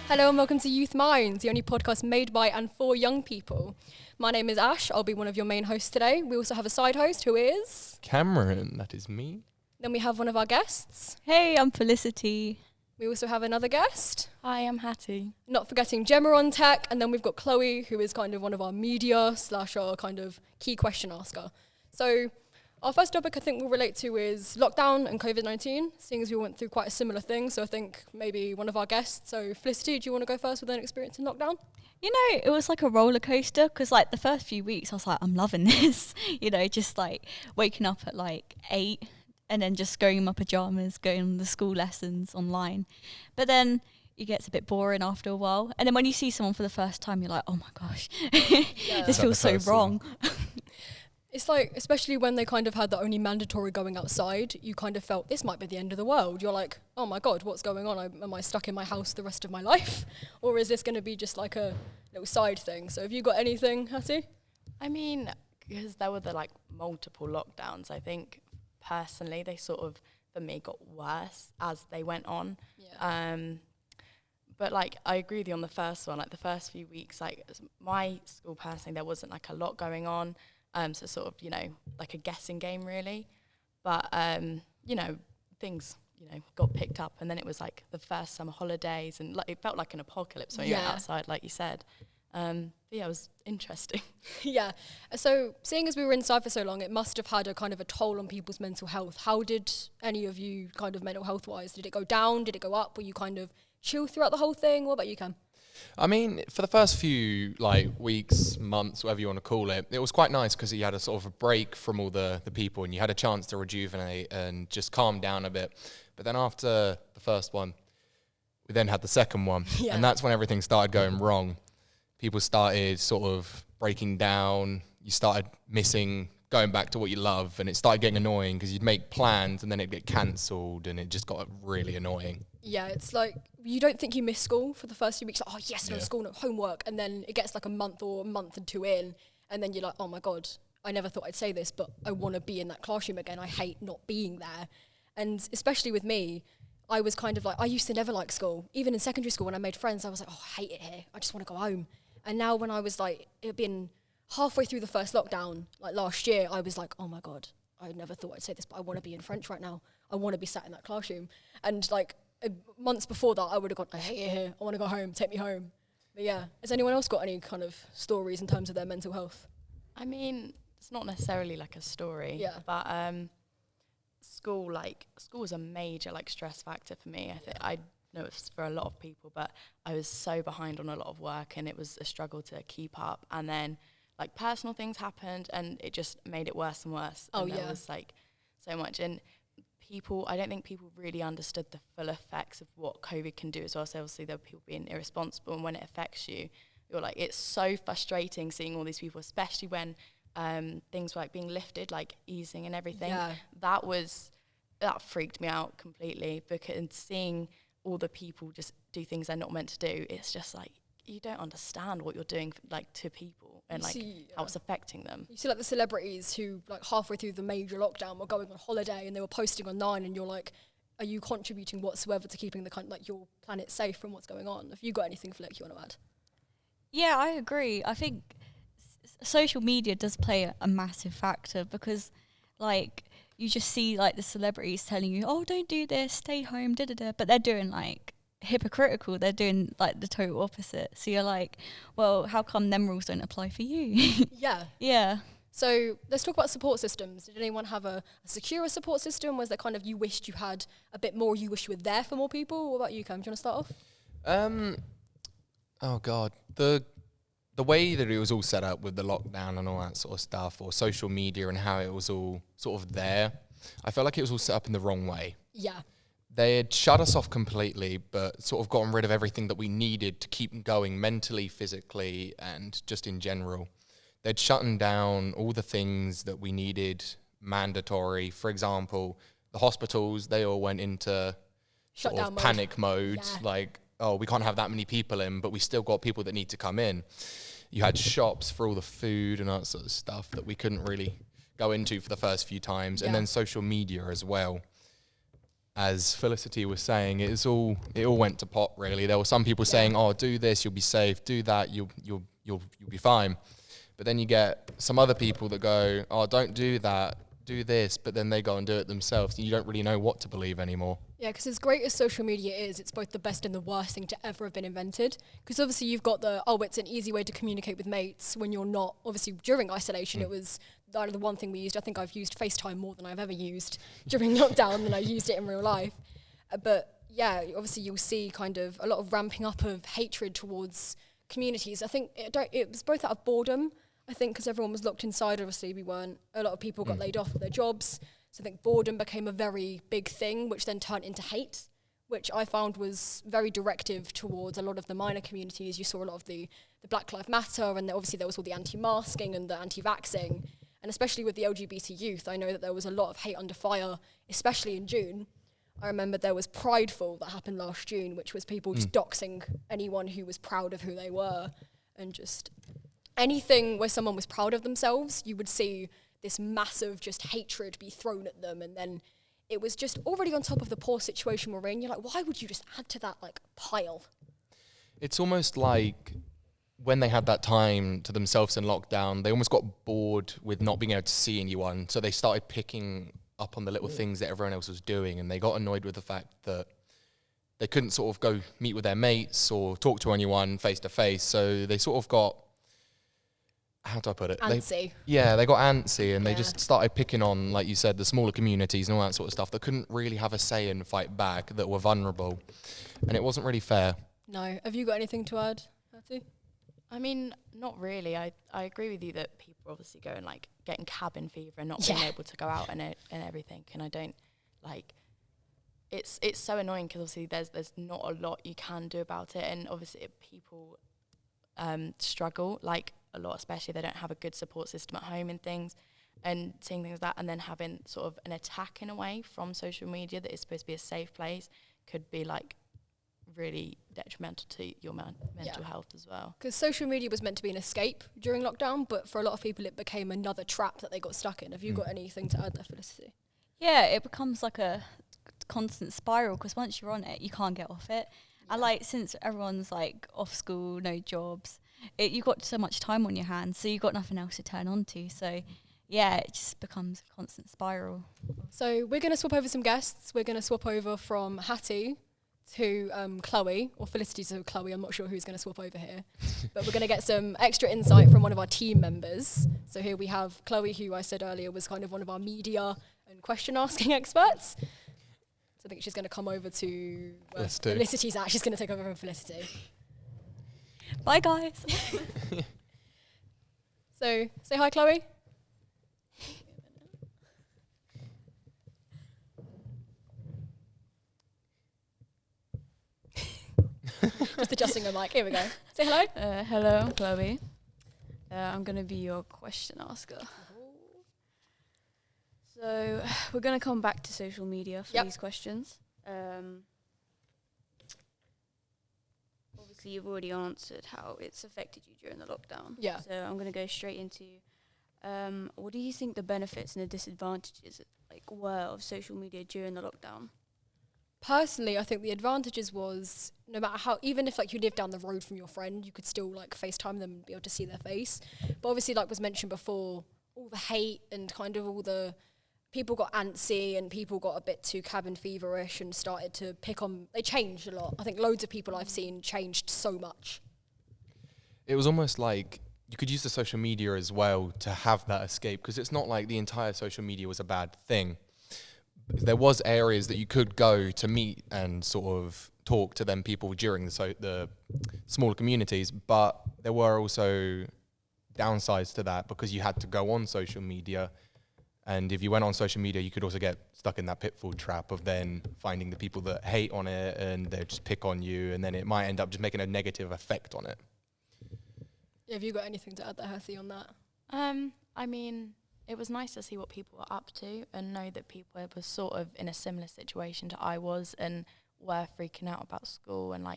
Hello and welcome to Youth Minds, the only podcast made by and for young people. My name is Ash, I'll be one of your main hosts today. We also have a side host who is... Cameron, that is me. Then we have one of our guests. Hey, I'm Felicity. We also have another guest. Hi, I'm Hattie. Not forgetting Gemma on tech, and then we've got Chloe, who is kind of one of our media / our kind of key question asker. So our first topic I think we'll relate to is lockdown and COVID-19, seeing as we went through quite a similar thing. So I think maybe one of our guests. So Felicity, do you want to go first with an experience in lockdown? You know, it was like a roller coaster because like the first few weeks I was like, I'm loving this. You know, just like waking up at like 8 and then just going in my pajamas, going on the school lessons online. But then it gets a bit boring after a while. And then when you see someone for the first time, you're like, oh my gosh, this feels so wrong. It's like, especially when they kind of had the only mandatory going outside, you kind of felt this might be the end of the world. You're like, oh my God, what's going on? Am I stuck in my house the rest of my life? Or is this going to be just like a little side thing? So have you got anything, Hattie? I mean, because there were the like multiple lockdowns, I think personally they sort of, for me, got worse as they went on. Yeah. But like, I agree with you on the first one, like the first few weeks, like my school personally, there wasn't like a lot going on. So sort of, you know, like a guessing game really. But, you know, things, you know, got picked up. And then it was like the first summer holidays and like, it felt like an apocalypse when you went outside, like you said. But yeah, it was interesting. Yeah. So seeing as we were inside for so long, it must have had a kind of a toll on people's mental health. How did any of you kind of mental health wise, did it go down? Did it go up? Were you kind of chill throughout the whole thing? What about you, Cam? I mean, for the first few weeks, months, whatever you want to call it, it was quite nice because you had a sort of a break from all the people and you had a chance to rejuvenate and just calm down a bit. But then after the first one, we then had the second one. Yeah. And that's when everything started going wrong. People started sort of breaking down. You started missing going back to what you love, and it started getting annoying because you'd make plans and then it'd get cancelled, and it just got really annoying. Yeah, it's like you don't think you miss school for the first few weeks. Like, oh yes, no school, no homework, and then it gets like a month and two in, and then you're like, oh my God, I never thought I'd say this, but I want to be in that classroom again. I hate not being there, and especially with me, I was kind of like, I used to never like school. Even in secondary school, when I made friends, I was like, oh, I hate it here. I just want to go home. And now when I was like, it had been halfway through the first lockdown, like last year, I was like, oh my God, I never thought I'd say this, but I want to be in French right now. I want to be sat in that classroom. And like months before that, I would have gone, I hate it here. I want to go home. Take me home. But yeah, has anyone else got any kind of stories in terms of their mental health? I mean, it's not necessarily like a story, but school was a major like stress factor for me. I know it's for a lot of people, but I was so behind on a lot of work and it was a struggle to keep up. And then like personal things happened and it just made it worse and worse. Oh, and yeah. There was like so much. And I don't think people really understood the full effects of what COVID can do as well. So obviously there were people being irresponsible, and when it affects you, you're like, it's so frustrating seeing all these people, especially when things were like being lifted, like easing and everything. Yeah. That freaked me out completely, because seeing all the people just do things they're not meant to do, it's just like, you don't understand what you're doing like to people and like how it's affecting them. You see like the celebrities who like halfway through the major lockdown were going on holiday and they were posting online, and you're like, are you contributing whatsoever to keeping the like your planet safe from what's going on? Have you got anything, Flick, you want to add? Yeah, I agree. I think social media does play a massive factor because like you just see like the celebrities telling you, oh, don't do this, stay home, da-da-da, but they're doing like hypocritical. They're doing like the total opposite. So you're like, well, how come them rules don't apply for you? Yeah. Yeah. So let's talk about support systems. Did anyone have a secure support system? Was there kind of you wished you had a bit more, you wish you were there for more people? What about you, Cam? Do you want to start off? Oh God, the way that it was all set up with the lockdown and all that sort of stuff, or social media and how it was all sort of there, I felt like it was all set up in the wrong way. Yeah. They had shut us off completely, but sort of gotten rid of everything that we needed to keep going mentally, physically, and just in general. They'd shut down all the things that we needed mandatory. For example, the hospitals, they all went into sort of panic mode. Like, oh, we can't have that many people in, but we still got people that need to come in. You had shops for all the food and that sort of stuff that we couldn't really go into for the first few times. And then social media as well. as Felicity was saying, it all went to pot really. There were some people saying, "Oh, do this, you'll be safe. Do that, you'll be fine." But then you get some other people that go, "Oh, don't do that. Do this," but then they go and do it themselves. And you don't really know what to believe anymore. Yeah, because as great as social media is, it's both the best and the worst thing to ever have been invented. Because obviously you've got it's an easy way to communicate with mates when you're not, obviously during isolation, it was the one thing we used. I think I've used FaceTime more than I've ever used during lockdown than I used it in real life. But yeah, obviously you'll see kind of a lot of ramping up of hatred towards communities. I think it was both out of boredom, I think, because everyone was locked inside. Obviously a lot of people got laid off of their jobs. So I think boredom became a very big thing, which then turned into hate, which I found was very directive towards a lot of the minor communities. You saw a lot of the Black Lives Matter, and obviously there was all the anti-masking and the anti-vaxxing. And especially with the LGBT youth, I know that there was a lot of hate under fire, especially in June. I remember there was Prideful that happened last June, which was people just doxing anyone who was proud of who they were. And just anything where someone was proud of themselves, you would see this massive just hatred be thrown at them. And then it was just already on top of the poor situation we're in. You're like, why would you just add to that pile? It's almost like when they had that time to themselves in lockdown, they almost got bored with not being able to see anyone. So they started picking up on the little things that everyone else was doing, and they got annoyed with the fact that they couldn't sort of go meet with their mates or talk to anyone face to face. So they sort of got, how do I put it? Antsy. They got antsy, and they just started picking on, like you said, the smaller communities and all that sort of stuff that couldn't really have a say and fight back, that were vulnerable. And it wasn't really fair. No. Have you got anything to add, Hattie? I mean, not really. I agree with you that people obviously go and getting cabin fever and not being able to go out and everything. And I don't it's so annoying because obviously there's not a lot you can do about it. And obviously people struggle a lot, especially if they don't have a good support system at home and things. And seeing things like that, and then having sort of an attack in a way from social media that is supposed to be a safe place could be really detrimental to your mental health as well. Because social media was meant to be an escape during lockdown, but for a lot of people it became another trap that they got stuck in. Have you got anything to add there, Felicity? Yeah, it becomes like a constant spiral, because once you're on it, you can't get off it. And since everyone's off school, no jobs, you've got so much time on your hands, so you've got nothing else to turn on to. So yeah, it just becomes a constant spiral. So we're going to swap over some guests. We're going to swap over from Hattie to Chloe, or Felicity to Chloe. I'm not sure who's going to swap over here. But we're going to get some extra insight from one of our team members. So here we have Chloe, who I said earlier was kind of one of our media and question asking experts. So I think she's going to come over to Felicity's at. She's going to take over from Felicity. Bye, guys. So say hi, Chloe. Just adjusting the mic. Here we go. Say hello. Hello, I'm Chloe. I'm going to be your question asker. So we're going to come back to social media for these questions. Obviously, you've already answered how it's affected you during the lockdown. Yeah. So I'm going to go straight into what do you think the benefits and the disadvantages were of social media during the lockdown? Personally, I think the advantages was no matter how, even if you live down the road from your friend, you could still FaceTime them and be able to see their face. But obviously, was mentioned before, all the hate and kind of all the people got antsy and people got a bit too cabin feverish and started to pick on. They changed a lot. I think loads of people I've seen changed so much. It was almost like you could use the social media as well to have that escape, because it's not like the entire social media was a bad thing. There was areas that you could go to meet and sort of talk to them people during the smaller communities, but there were also downsides to that, because you had to go on social media, and if you went on social media you could also get stuck in that pitfall trap of then finding the people that hate on it and they just pick on you, and then it might end up just making a negative effect on it. Have you got anything to add there, Hattie, on that? I mean, it was nice to see what people were up to and know that people were sort of in a similar situation to I was and were freaking out about school and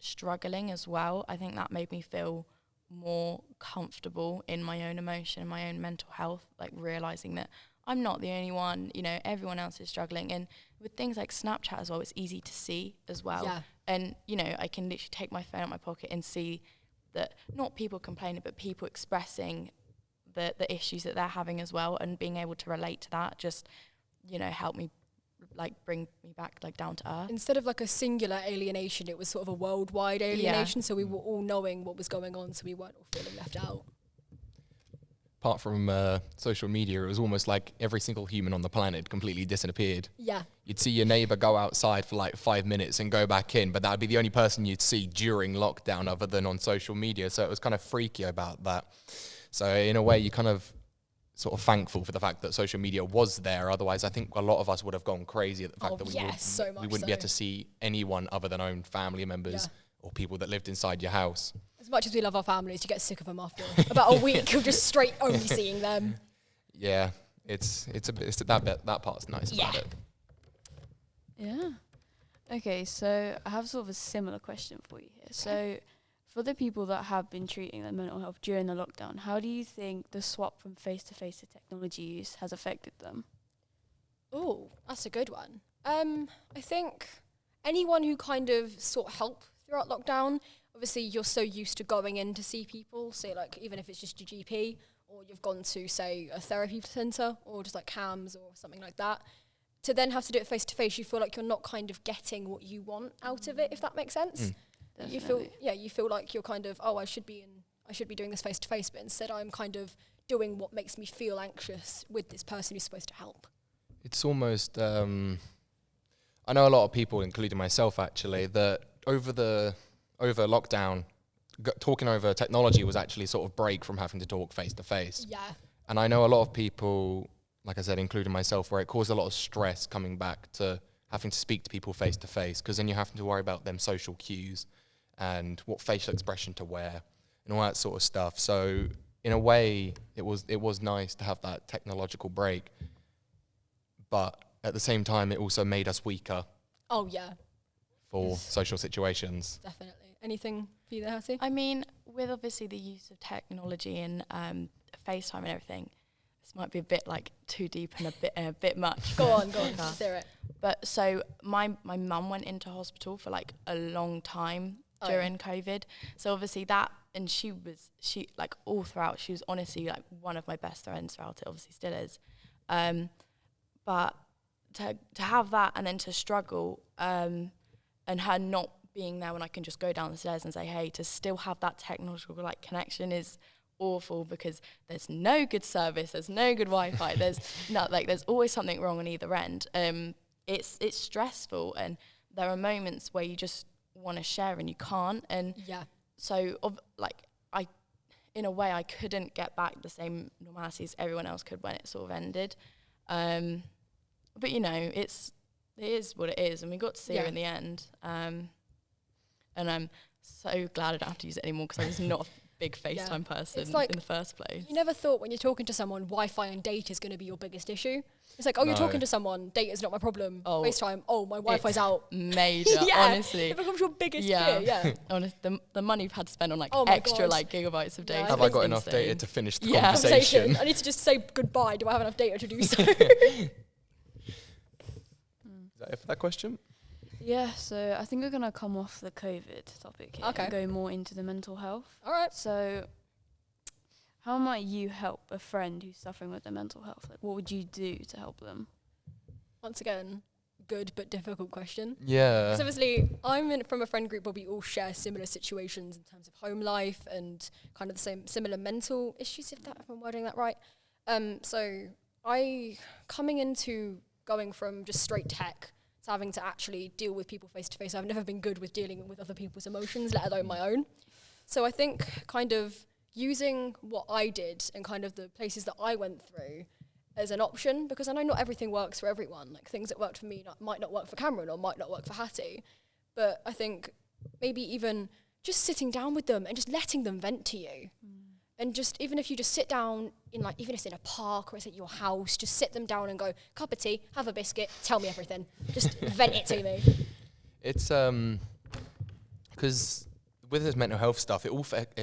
struggling as well. I think that made me feel more comfortable in my own emotion, my own mental health, realising that I'm not the only one, you know, everyone else is struggling. And with things like Snapchat as well, it's easy to see as well. Yeah. And, you know, I can literally take my phone out my pocket and see that not people complaining, but people expressing the issues that they're having as well, and being able to relate to that just, you know, help me, like, bring me back, like, down to earth. Instead of like a singular alienation, it was sort of a worldwide alienation. So we were all knowing what was going on, so we weren't all feeling left out. Apart from social media, it was almost like every single human on the planet completely disappeared. Yeah. You'd see your neighbor go outside for like 5 minutes and go back in, but that'd be the only person you'd see during lockdown other than on social media. So it was kind of freaky about that. So in a way, you kind of sort of thankful for the fact that social media was there. Otherwise, I think a lot of us would have gone crazy at the fact that we wouldn't be able to see anyone other than our own family members or people that lived inside your house. As much as we love our families, you get sick of them after about a week of just straight only seeing them. Yeah, that part's nice about it. Yeah. Okay, so I have sort of a similar question for you here. So for the people that have been treating their mental health during the lockdown, how do you think the swap from face-to-face to technology use has affected them? Oh, that's a good one. I think anyone who kind of sought help throughout lockdown, obviously you're so used to going in to see people, say like even if it's just your GP, or you've gone to, say, a therapy centre or just like CAMS or something like that, to then have to do it face to face, you feel like you're not kind of getting what you want out of it, if that makes sense. You feel like you're kind of, I should be doing this face to face, but instead I'm kind of doing what makes me feel anxious with this person who's supposed to help. It's almost I know a lot of people, including myself actually, that over lockdown, talking over technology was actually sort of break from having to talk face to face. Yeah. And I know a lot of people, like I said, including myself, where it caused a lot of stress coming back to having to speak to people face to face, because then you have to worry about them social cues and what facial expression to wear and all that sort of stuff. So in a way, it was nice to have that technological break, but at the same time, it also made us weaker. Oh yeah. For social situations. Definitely. Anything for you there, Hattie? I mean, with obviously the use of technology and FaceTime and everything, this might be a bit like too deep and a bit much. Go on, let's hear it. But so my mum went into hospital for like a long time during COVID. So obviously that, and she like all throughout, she was honestly like one of my best friends throughout it, obviously still is. But to have that and then to struggle, and her not being there when I can just go down the stairs and say, hey, to still have that technological like connection is awful, because there's no good service, there's no good Wi-Fi, there's always something wrong on either end. It's stressful, and there are moments where you just want to share and you can't. And so in a way I couldn't get back the same normality as everyone else could when it sort of ended. But you know, it is what it is, and we got to see her in the end. And I'm so glad I don't have to use it anymore, because I was not a big FaceTime person in the first place. You never thought when you're talking to someone, Wi-Fi and data is going to be your biggest issue. It's like, you're talking to someone, data's not my problem. FaceTime, my Wi-Fi's out. Major, honestly. It becomes your biggest fear, Honestly, the money we've had to spend on extra gigabytes of data. Have I got enough data to finish the conversation? I need to just say goodbye. Do I have enough data to do so? Is that it for that question? Yeah, so I think we're going to come off the COVID topic here and go more into the mental health. All right. So how might you help a friend who's suffering with their mental health? Like, what would you do to help them? Once again, good but difficult question. Yeah. Because obviously I'm from a friend group where we all share similar situations in terms of home life and kind of the similar mental issues, if I'm wording that right. So coming into going from just straight tech to having to actually deal with people face to face, I've never been good with dealing with other people's emotions, let alone my own. So I think kind of using what I did and kind of the places that I went through as an option, because I know not everything works for everyone. Like things that worked for me might not work for Cameron or might not work for Hattie. But I think maybe even just sitting down with them and just letting them vent to you. And just, even if you just sit down in even if it's in a park or it's at your house, just sit them down and go, cup of tea, have a biscuit, tell me everything. Just vent it to me. It's, because with this mental health stuff, it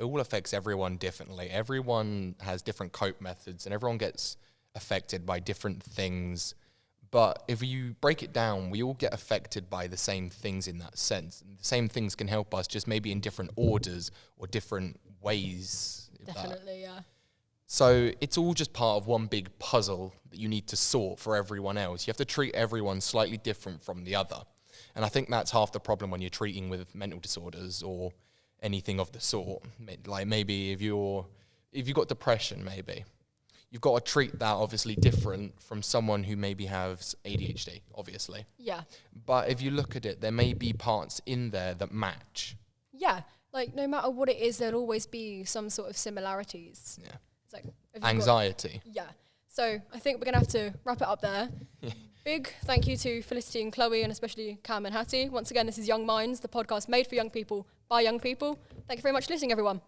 all affects everyone differently. Everyone has different cope methods, and everyone gets affected by different things. But if you break it down, we all get affected by the same things in that sense. And the same things can help us, just maybe in different orders or different ways. Definitely, yeah. So it's all just part of one big puzzle that you need to sort for everyone else. You have to treat everyone slightly different from the other. And I think that's half the problem when you're treating with mental disorders or anything of the sort. Like maybe if you've got depression, maybe you've got to treat that obviously different from someone who maybe has ADHD, obviously. Yeah. But if you look at it, there may be parts in there that match. Yeah. Like, no matter what it is, there'll always be some sort of similarities. Yeah. It's like Anxiety. Yeah. So I think we're going to have to wrap it up there. Big thank you to Felicity and Chloe, and especially Cam and Hattie. Once again, this is Young Minds, the podcast made for young people by young people. Thank you very much for listening, everyone.